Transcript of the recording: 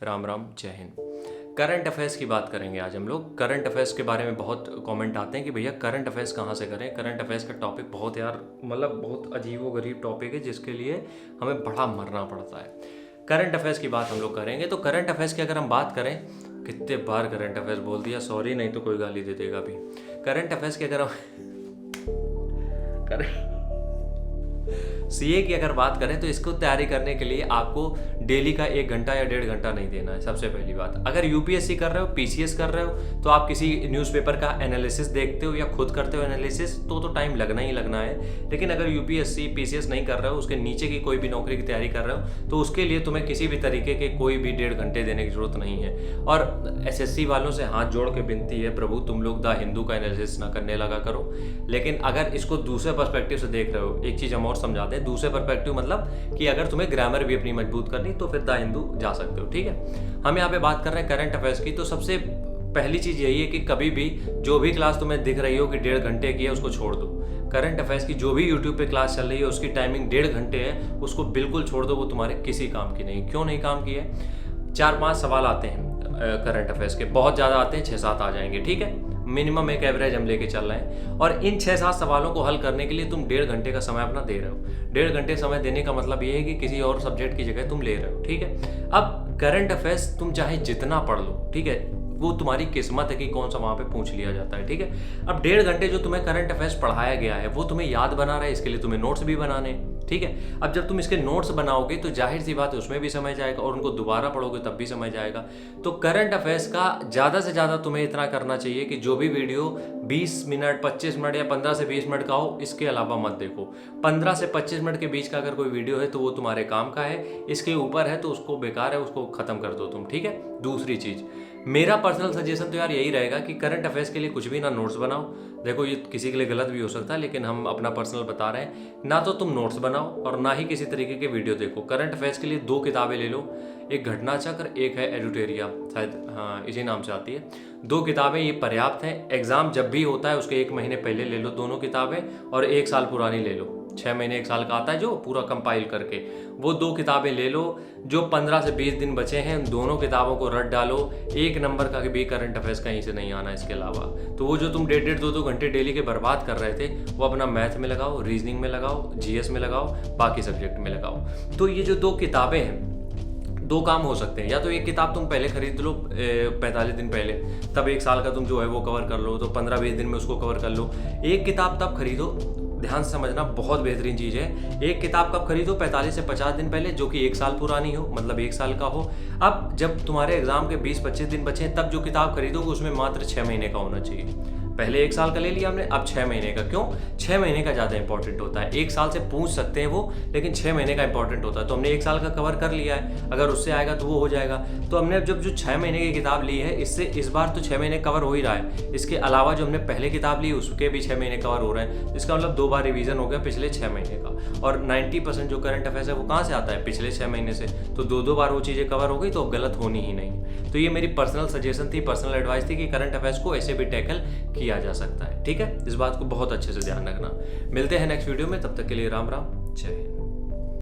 राम राम, जय Hind. Current affairs की बात करेंगे आज हम लोग। करंट अफेयर्स के बारे में बहुत कमेंट आते हैं कि भैया करंट अफेयर्स कहाँ से करें। करंट अफेयर्स का टॉपिक बहुत यार मतलब बहुत अजीब व गरीब टॉपिक है जिसके लिए हमें बड़ा मरना पड़ता है। करंट अफेयर्स की बात हम लोग करेंगे तो करंट अफेयर्स की अगर हम बात करें, कितने बार करंट अफेयर्स बोल दिया, सॉरी, नहीं तो कोई गाली दे देगा अभी। करंट अफेयर्स की अगर हम सीए की अगर बात करें तो इसको तैयारी करने के लिए आपको डेली का 1 घंटा या 1.5 घंटा नहीं देना है। सबसे पहली बात, अगर यूपीएससी कर रहे हो, पीसीएस कर रहे हो, तो आप किसी न्यूज़पेपर का एनालिसिस देखते हो या खुद करते हो एनालिसिस, तो टाइम लगना ही लगना है। लेकिन अगर यूपीएससी पीसीएस नहीं कर रहे हो, उसके नीचे की कोई भी नौकरी की तैयारी कर रहे हो, तो उसके लिए तुम्हें किसी भी तरीके के कोई भी 1.5 घंटे देने की जरूरत नहीं है। और एसएससी वालों से हाथ जोड़ के विनती है, प्रभु तुम लोग द हिंदू का एनालिसिस ना करने लगा करो। लेकिन अगर इसको दूसरे पर्सपेक्टिव से देख रहे हो, एक चीज़ हम और समझाते हैं। दूसरे पर्सपेक्टिव मतलब कि अगर तुम्हें ग्रामर भी अपनी मजबूत करनी तो फिर द हिंदू जा सकते हो, ठीक है। हम यहाँ पे बात कर रहे हैं करंट अफेयर्स की। तो सबसे पहली चीज़ यही है कि कभी भी जो भी क्लास तुम्हें दिख रही हो कि 1.5 घंटे की है, उसको छोड़ दो। करंट अफेयर्स की जो भी यूट्यूब पे क्लास चल रही है उसकी टाइमिंग 1.5 घंटे है, उसको बिल्कुल छोड़ दो। वो तुम्हारे किसी काम की नहीं। क्यों नहीं काम की है? 4-5 सवाल आते हैं करंट अफेयर्स के, बहुत ज़्यादा आते हैं, 6-7 आ जाएंगे, ठीक है। मिनिमम एक एवरेज हम लेके चल रहे हैं। और इन 6-7 सवालों को हल करने के लिए तुम 1.5 घंटे का समय अपना दे रहे हो। 1.5 घंटे समय देने का मतलब ये है कि किसी और सब्जेक्ट की जगह तुम ले रहे हो, ठीक है। अब करंट अफेयर्स तुम चाहे जितना पढ़ लो, ठीक है, वो तुम्हारी किस्मत है कि कौन सा वहाँ पे पूछ लिया जाता है, ठीक है। अब 1.5 घंटे जो तुम्हें करंट अफेयर्स पढ़ाया गया है वो तुम्हें याद बना रहा है, इसके लिए तुम्हें नोट्स भी बनाने हैं, ठीक है। अब जब तुम इसके नोट्स बनाओगे तो जाहिर सी बात है उसमें भी समय जाएगा और उनको दोबारा पढ़ोगे तब भी समय जाएगा। तो करंट अफेयर्स का ज़्यादा से ज़्यादा तुम्हें इतना करना चाहिए कि जो भी वीडियो 20 मिनट, 25 मिनट या 15 से 20 मिनट का हो, इसके अलावा मत देखो। 15 से 25 मिनट के बीच का अगर कोई वीडियो है तो वो तुम्हारे काम का है, इसके ऊपर है तो उसको बेकार है, उसको ख़त्म कर दो तुम, ठीक है। दूसरी चीज़, मेरा पर्सनल सजेशन तो यार यही रहेगा कि करंट अफेयर्स के लिए कुछ भी ना नोट्स बनाओ। देखो ये किसी के लिए गलत भी हो सकता है, लेकिन हम अपना पर्सनल बता रहे हैं। ना तो तुम नोट्स बनाओ और ना ही किसी तरीके के वीडियो देखो। करंट अफेयर्स के लिए 2 किताबें ले लो, एक घटना चक्र, एक है एडुटेरिया, शायद हाँ इसी नाम से आती है। 2 किताबें ये पर्याप्त हैं। एग्जाम जब भी होता है उसके 1 महीने पहले ले लो दोनों किताबें, और 1 साल पुरानी ले लो। 6 महीने 1 साल का आता है जो पूरा कंपाइल करके, वो 2 किताबें ले लो। जो 15 से 20 दिन बचे हैं उन दोनों किताबों को रट डालो। 1 नंबर का भी करंट अफेयर्स कहीं से नहीं आना इसके अलावा। तो वो जो तुम 1.5 2 घंटे डेली के बर्बाद कर रहे थे, वो अपना मैथ में लगाओ, रीजनिंग में लगाओ, जीएस में लगाओ, बाकी सब्जेक्ट में लगाओ। तो ये जो 2 किताबें हैं, 2 काम हो सकते हैं। या तो एक किताब तुम पहले खरीद लो 45 दिन पहले, तब 1 साल का तुम जो है वो कवर कर लो, तो 15-20 दिन में उसको कवर कर लो। एक किताब तब खरीदो, ध्यान से समझना, बहुत बेहतरीन चीज़ है। एक किताब कब खरीदो? 45 से 50 दिन पहले, जो कि 1 साल पुरानी हो, मतलब 1 साल का हो। अब जब तुम्हारे एग्जाम के 20-25 दिन बचे तब जो किताब खरीदोगे उसमें मात्र 6 महीने का होना चाहिए। पहले 1 साल का ले लिया हमने, अब 6 महीने का। क्यों? 6 महीने का ज़्यादा इंपॉर्टेंट होता है। 1 साल से पूछ सकते हैं वो, लेकिन 6 महीने का इंपॉर्टेंट होता है। तो हमने 1 साल का कवर कर लिया है, अगर उससे आएगा तो वो हो जाएगा। तो हमने जब जो 6 महीने की किताब ली है, इससे इस बार तो 6 महीने कवर हो ही रहा है। इसके अलावा जो हमने पहले किताब ली उसके भी 6 महीने कवर हो रहे हैं। इसका मतलब 2 बार रिवीजन हो गया पिछले 6 महीने का। और 90% जो करंट अफेयर्स है वो कहाँ से आता है? पिछले 6 महीने से। तो 2-2 बार वो चीज़ें कवर हो गई तो अब गलत होनी ही नहीं। तो ये मेरी पर्सनल सजेशन थी, पर्सनल एडवाइस थी कि करंट अफेयर्स को ऐसे भी टैकल किया जा सकता है, ठीक है। इस बात को बहुत अच्छे से ध्यान रखना। मिलते हैं नेक्स्ट वीडियो में, तब तक के लिए राम राम, जय हिंद।